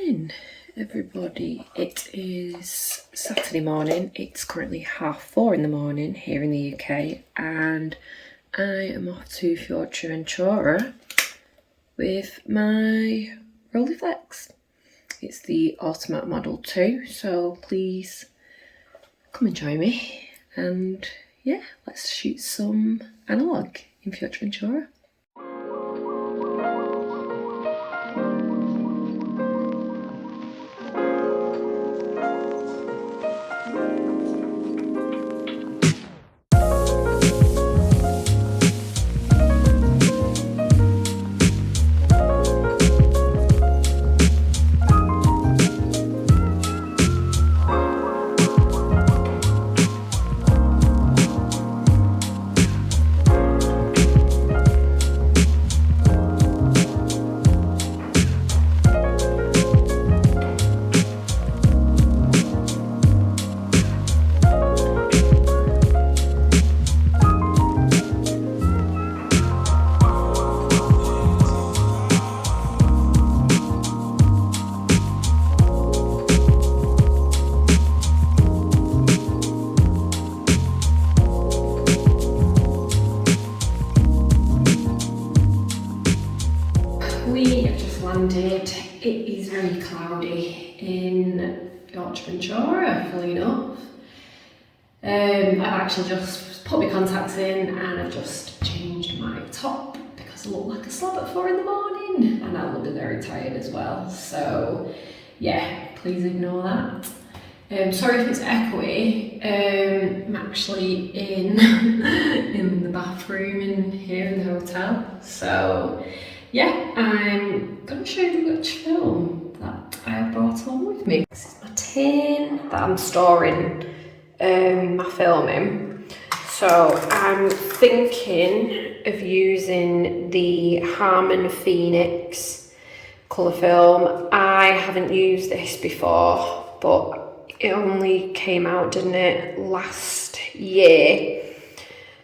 morning, everybody. It is Saturday morning. It's currently 4:30 in the morning here in the UK, and I am off to Fuerteventura with my Rolleiflex. It's the Automat Model 2, so please come and join me. And yeah, let's shoot some analog in Fuerteventura. We have just landed. It is very cloudy in Fuerteventura, funnily enough. I've actually just put my contacts in and I've just changed my top because I look like a slob at 4 in the morning and I will be very tired as well. So yeah, please ignore that. Sorry if it's echoey. I'm actually in the bathroom in here in the hotel. So yeah, I'm going to show you which film that I have brought along with me. This is my tin that I'm storing my film in. So I'm thinking of using the Harman Phoenix colour film. I haven't used this before, but it only came out, didn't it, last year?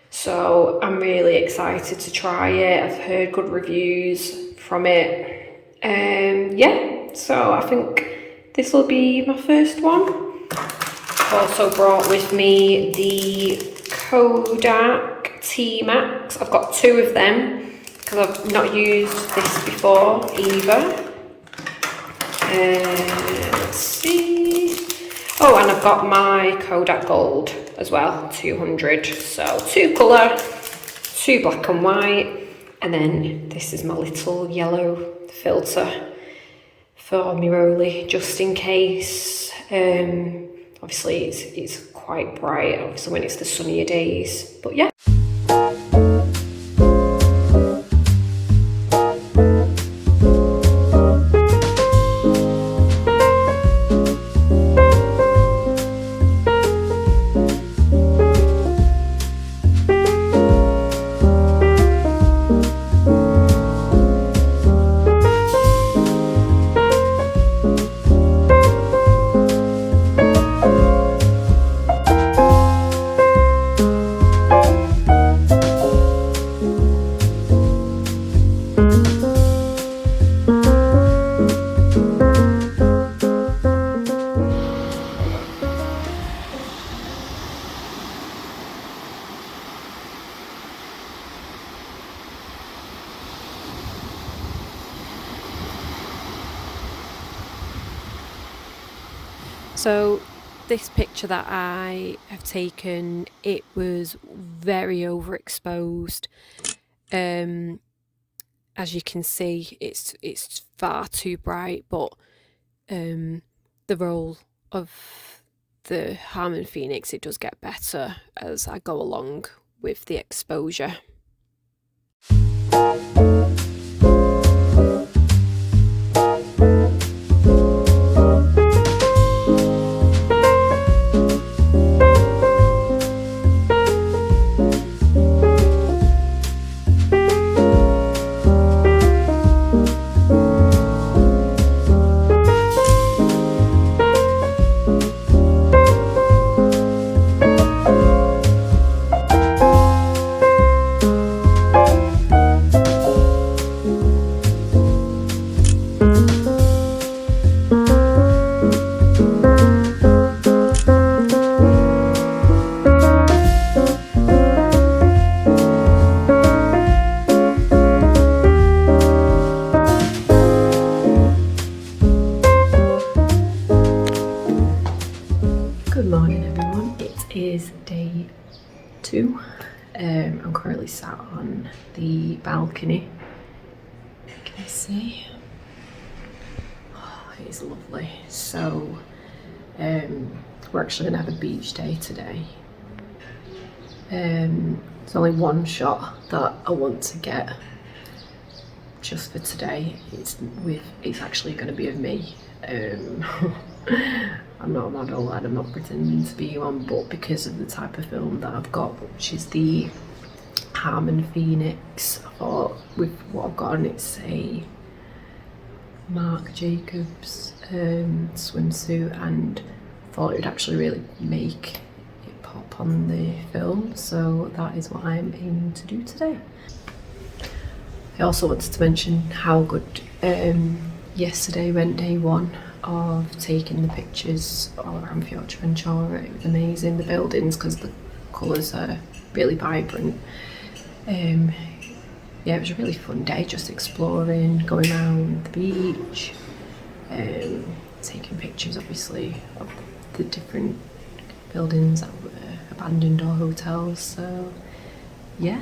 So I'm really excited to try it. I've heard good reviews from it. Yeah, so I think this will be my first one. I've also brought with me the Kodak T-Max. I've got 2 of them because I've not used this before either. Let's see. Oh, and I've got my Kodak Gold as well, 200. So 2 colour, 2 black and white, and then this is my little yellow filter for my Rollie, just in case. Obviously it's quite bright, obviously when it's the sunnier days, but yeah. So this picture that I have taken, it was very overexposed. As you can see, it's far too bright, but the roll of the Harman Phoenix, it does get better as I go along with the exposure. sat on the balcony. Can you see? Oh, it is lovely. So we're actually gonna have a beach day today. There's only one shot that I want to get just for today. It's actually going to be of me. I'm not a model and I'm not pretending to be one, but because of the type of film that I've got, which is the Harman Phoenix, I thought with what I've got on, it's a Marc Jacobs swimsuit, and thought it would actually really make it pop on the film, so that is what I'm aiming to do today. I also wanted to mention how good yesterday went, day one of taking the pictures all around Fuerteventura. It was amazing, the buildings, because the colours are really vibrant. Yeah, it was a really fun day, just exploring, going around the beach, taking pictures obviously of the different buildings that were abandoned or hotels, so yeah.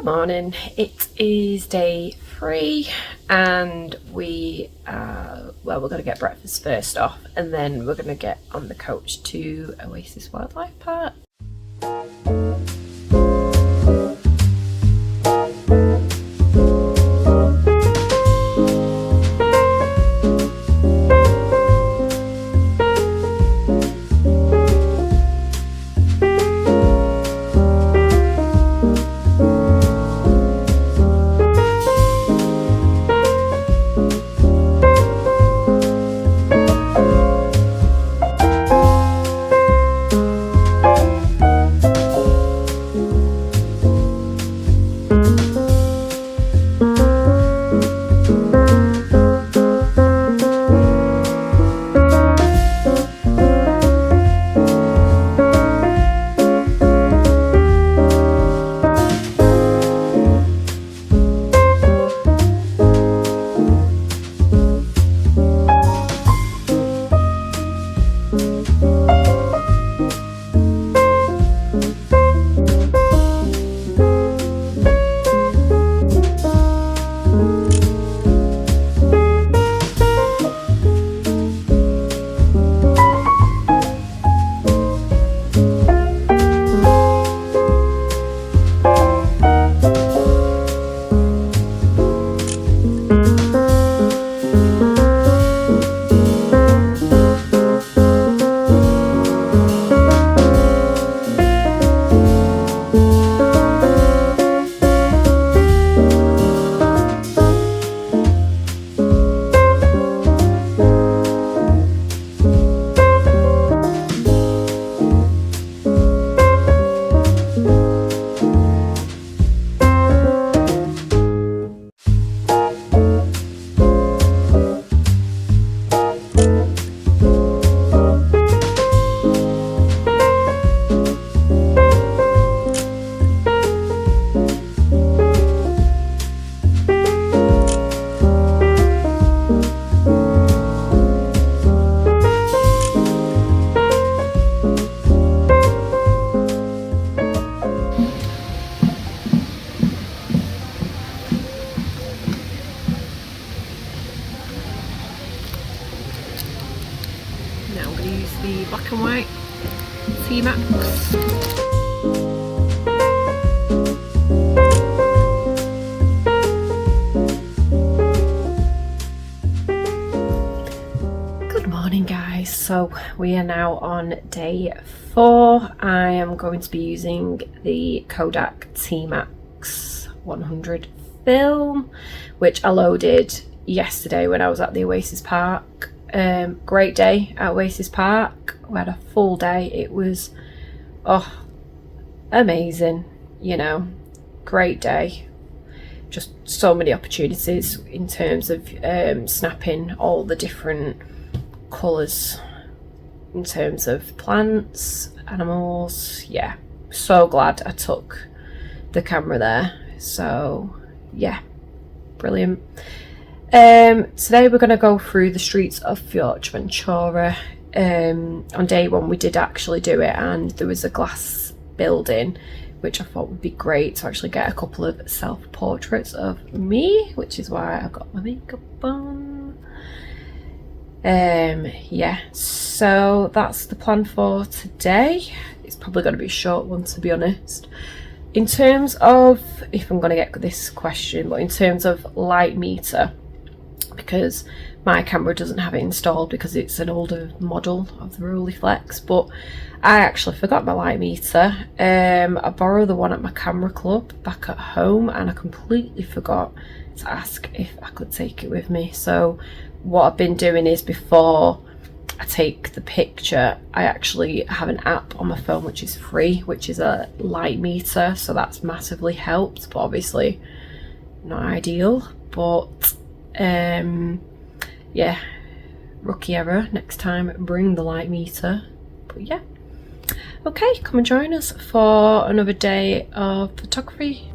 Morning, it is day 3 and we're going to get breakfast first off, and then we're going to get on the coach to Oasis Wildlife Park. Now I'm going to use the black and white T-Max. Good morning guys, so we are now on day 4. I am going to be using the Kodak T-Max 100 film, which I loaded yesterday when I was at the Oasis Park. Great day at Oasis Park. We had a full day. It was amazing, you know, great day. just so many opportunities in terms of snapping all the different colours in terms of plants, animals. Yeah, so glad I took the camera there. So yeah, brilliant. Today we're going to go through the streets of Fuerteventura. On day one we did actually do it, and there was a glass building which I thought would be great to actually get a couple of self-portraits of me, which is why I've got my makeup on. Yeah, so that's the plan for today. It's probably going to be a short one, to be honest. In terms of, if I'm going to get this question, but in terms of light meter, because my camera doesn't have it installed because it's an older model of the Rolleiflex, but I actually forgot my light meter. I borrowed the one at my camera club back at home, and I completely forgot to ask if I could take it with me. So what I've been doing is, before I take the picture, I actually have an app on my phone which is free, which is a light meter, so that's massively helped, but obviously not ideal. But yeah, rookie error, next time bring the light meter. But yeah, okay, come and join us for another day of photography.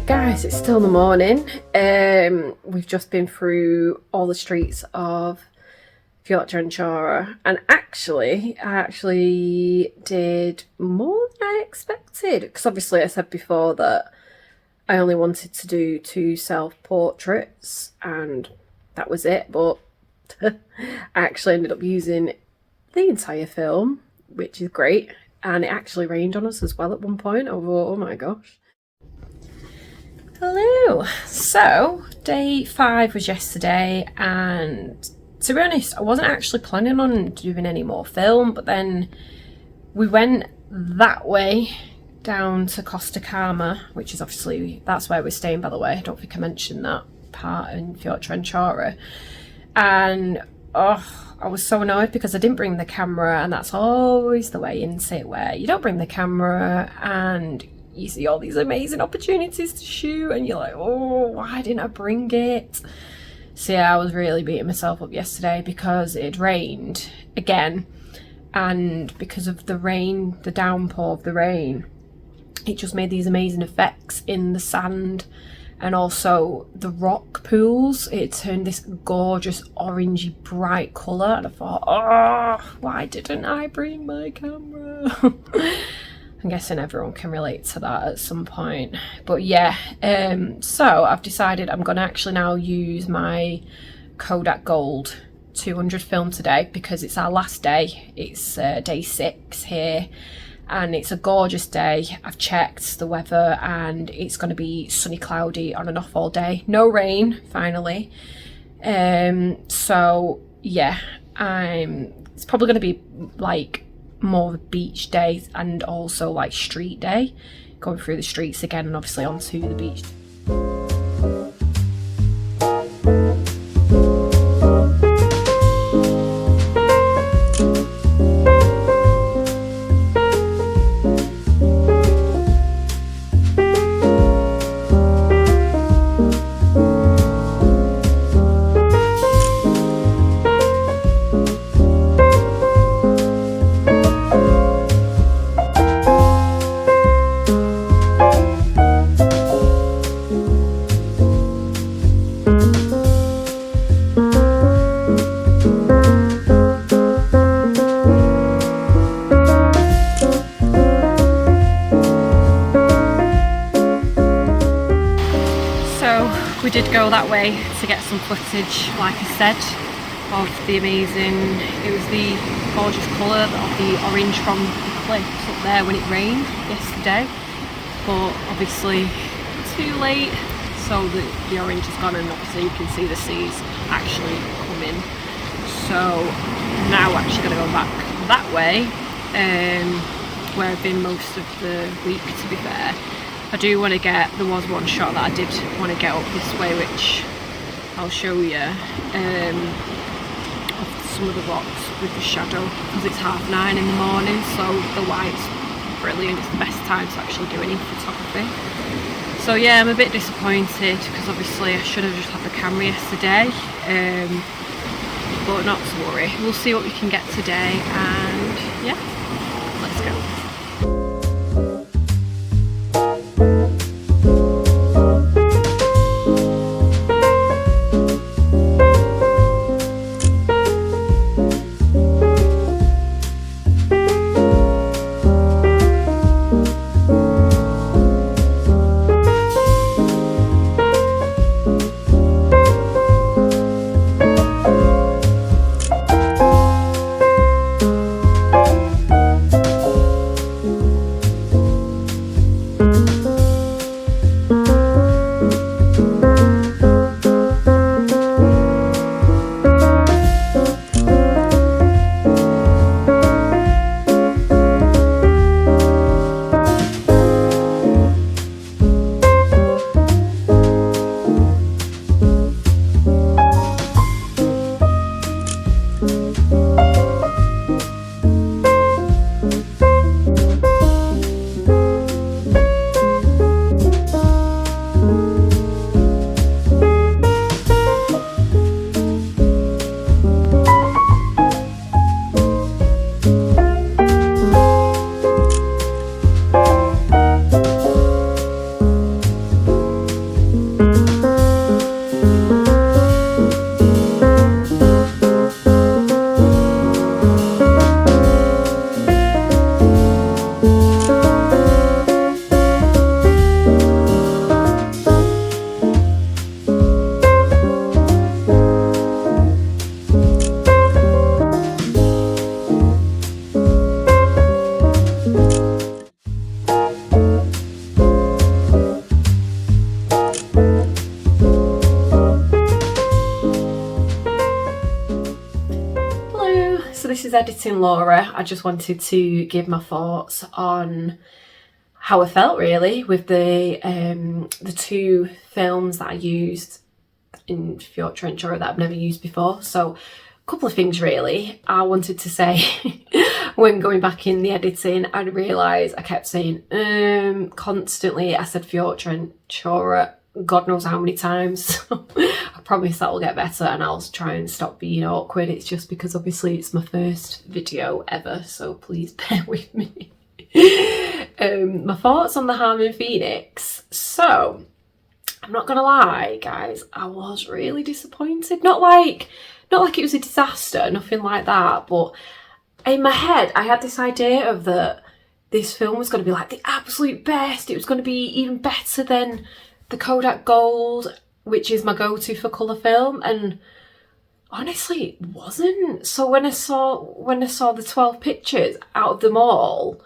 Guys, it's still in the morning. We've just been through all the streets of Fuerteventura, and I actually did more than I expected, because obviously I said before that I only wanted to do 2 self-portraits and that was it, but I actually ended up using the entire film, which is great, and it actually rained on us as well at one point. I thought, oh my gosh. Hello. So day 5 was yesterday, and to be honest, I wasn't actually planning on doing any more film, but then we went that way down to Costa Calma, which is obviously, that's where we're staying, by the way. I don't think I mentioned that part in Fuerteventura. And oh, I was so annoyed because I didn't bring the camera, and that's always the way, isn't it, where you don't bring the camera and you see all these amazing opportunities to shoot and you're like, oh, why didn't I bring it? So yeah, I was really beating myself up yesterday because it rained again, and because of the rain, the downpour of the rain, it just made these amazing effects in the sand and also the rock pools. It turned this gorgeous orangey bright colour, and I thought, oh, why didn't I bring my camera? I'm guessing everyone can relate to that at some point. But yeah, so I've decided I'm going to actually now use my Kodak Gold 200 film today because it's our last day. It's day 6 here, and it's a gorgeous day. I've checked the weather and it's going to be sunny, cloudy, on and off all day. No rain, finally. So yeah, it's probably going to be like more of a beach day and also like street day, going through the streets again and obviously onto the beach. We did go that way to get some footage, like I said, of the amazing, it was the gorgeous colour of the orange from the cliffs up there when it rained yesterday, but obviously too late, so the orange is gone and obviously you can see the seas actually coming. So now we're actually going to go back that way, where I've been most of the week, to be fair. I do want to get, there was one shot that I did want to get up this way, which I'll show you, of some of the rocks with the shadow, because it's 9:30 in the morning, so the light's brilliant. It's the best time to actually do any photography. So yeah, I'm a bit disappointed because obviously I should have just had the camera yesterday, but not to worry. We'll see what we can get today, and yeah, let's go. This is Editing Laura. I just wanted to give my thoughts on how I felt really with the 2 films that I used in Fuerteventura that I've never used before. So couple of things really I wanted to say. When going back in the editing, I realised I kept saying constantly. I said Fuerteventura God knows how many times. I promise that will get better, and I'll try and stop being awkward. It's just because obviously it's my first video ever, so please bear with me. My thoughts on the Harman Phoenix. So I'm not gonna lie, guys, I was really disappointed. Not like it was a disaster, nothing like that, but in my head I had this idea of that this film was going to be like the absolute best. It was going to be even better than the Kodak Gold, which is my go-to for colour film, and honestly it wasn't. So when I saw the 12 pictures out of them all,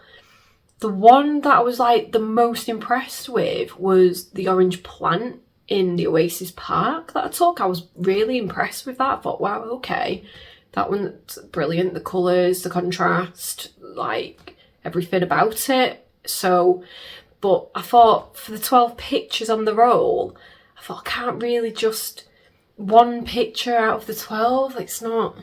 the one that I was like the most impressed with was the orange plant in the Oasis Park that I took. I was really impressed with that. I thought, wow, okay, that one's brilliant. The colours, the contrast, like everything about it. So, but I thought for the 12 pictures on the roll, I thought I can't really just one picture out of the 12. It's not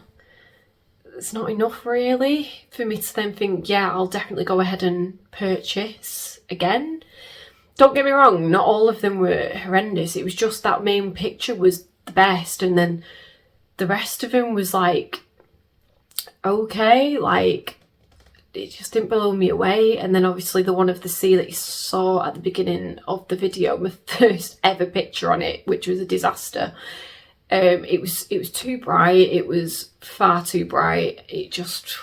enough really for me to then think, yeah, I'll definitely go ahead and purchase again. Don't get me wrong, not all of them were horrendous. It was just that main picture was the best, and then the rest of them was like, okay, like it just didn't blow me away. And then obviously the one of the sea that you saw at the beginning of the video, my first ever picture on it, which was a disaster. It was too bright. It was far too bright. It just,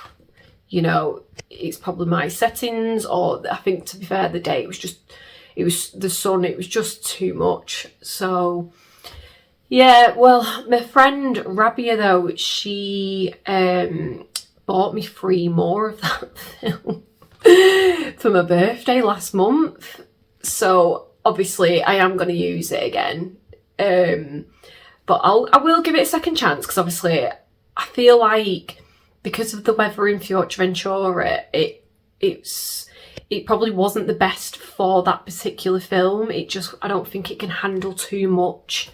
you know, it's probably my settings, or I think, to be fair, the day it was the sun. It was just too much. So yeah, well, my friend Rabia though, she bought me 3 more of that film for my birthday last month. So obviously I am going to use it again. But I will give it a second chance, because obviously I feel like because of the weather in Fuerteventura, it probably wasn't the best for that particular film. I don't think it can handle too much.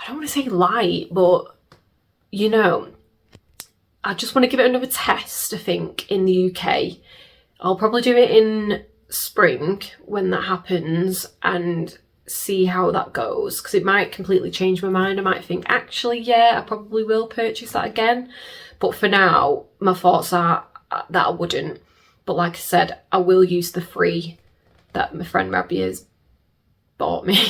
I don't want to say light, but you know, I just want to give it another test, I think, in the UK. I'll probably do it in spring when that happens and see how that goes, because it might completely change my mind. I might think, actually, yeah, I probably will purchase that again. But for now, my thoughts are that I wouldn't. But like I said, I will use the 3 that my friend Rabia's bought me.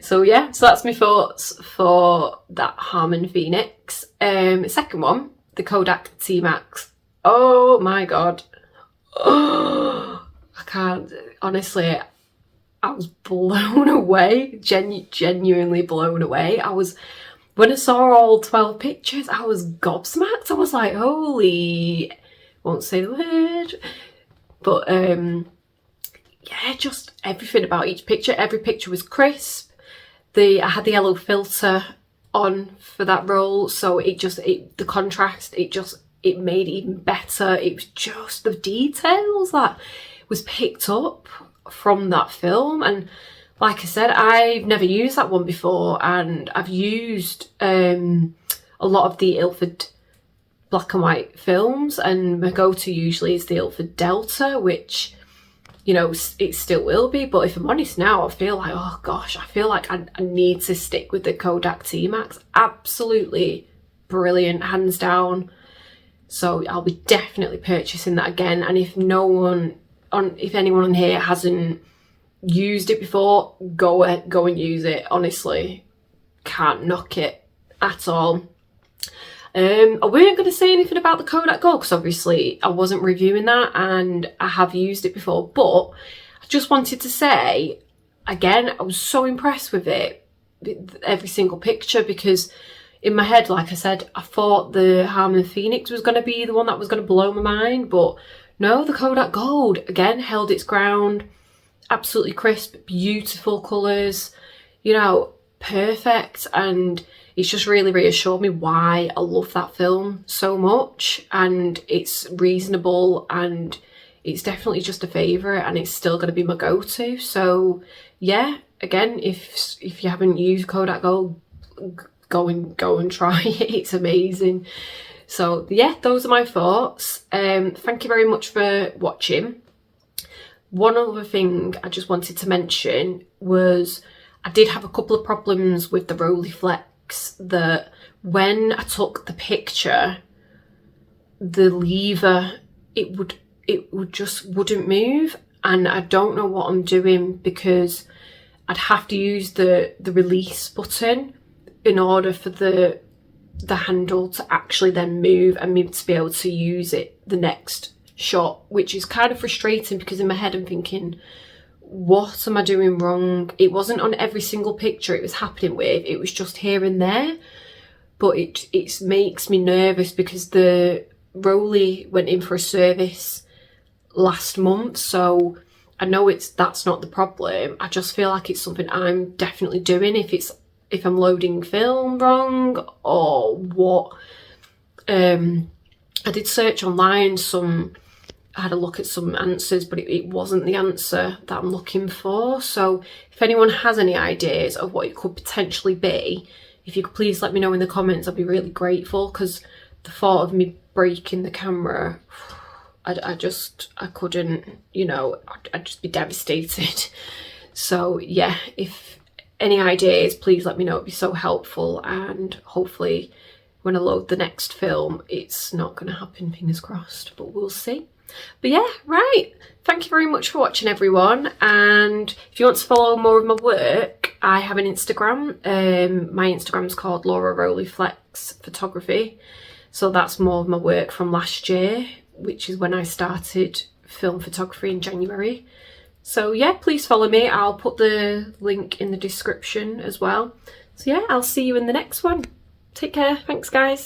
So yeah, so that's my thoughts for that Harman Phoenix. Second one, the Kodak T-Max. Oh my god. Oh, I can't, honestly, I was blown away, genuinely blown away. When I saw all 12 pictures, I was gobsmacked. I was like, holy, won't say the word, but yeah, just everything about each picture. Every picture was crisp. I had the yellow filter on for that roll, so the contrast, it made it even better. It was just the details that was picked up from that film. And like I said, I've never used that one before, and I've used a lot of the Ilford black and white films, and my go-to usually is the Ilford Delta, which, you know, it still will be. But if I'm honest now, I feel like, oh gosh, I feel like I need to stick with the Kodak T-Max. Absolutely brilliant, hands down. So I'll be definitely purchasing that again. And if anyone on here hasn't used it before, go and use it. Honestly, can't knock it at all. I weren't going to say anything about the Kodak Gold, because obviously I wasn't reviewing that and I have used it before, but I just wanted to say, again, I was so impressed with it, every single picture, because in my head, like I said, I thought the Harman Phoenix was going to be the one that was going to blow my mind, but no, the Kodak Gold, again, held its ground. Absolutely crisp, beautiful colours, you know, perfect. And it's just really reassured me why I love that film so much. And it's reasonable, and it's definitely just a favourite, and it's still going to be my go-to. So yeah, again, if you haven't used Kodak Gold, go and try it. It's amazing. So yeah, those are my thoughts. Thank you very much for watching. One other thing I just wanted to mention was I did have a couple of problems with the Rolleiflex, that when I took the picture, the lever, it just wouldn't move, and I don't know what I'm doing, because I'd have to use the release button in order for the handle to actually then move and me to be able to use it the next shot, which is kind of frustrating, because in my head I'm thinking, what am I doing wrong? It wasn't on every single picture it was happening with, it was just here and there. But it makes me nervous, because the Rollie went in for a service last month, so I know that's not the problem. I just feel like it's something I'm definitely doing, if I'm loading film wrong or what. I did search online, I had a look at some answers, but it wasn't the answer that I'm looking for. So if anyone has any ideas of what it could potentially be, if you could please let me know in the comments, I'd be really grateful, because the thought of me breaking the camera, I couldn't, you know, I'd just be devastated. So yeah, if any ideas, please let me know, it'd be so helpful, and hopefully when I load the next film, it's not going to happen, fingers crossed, but we'll see. But yeah, right, thank you very much for watching, everyone, and if you want to follow more of my work, I have an Instagram. My Instagram's called Laura Rolleiflex Photography, so that's more of my work from last year, which is when I started film photography in January. So yeah, please follow me. I'll put the link in the description as well. So yeah, I'll see you in the next one. Take care. Thanks, guys.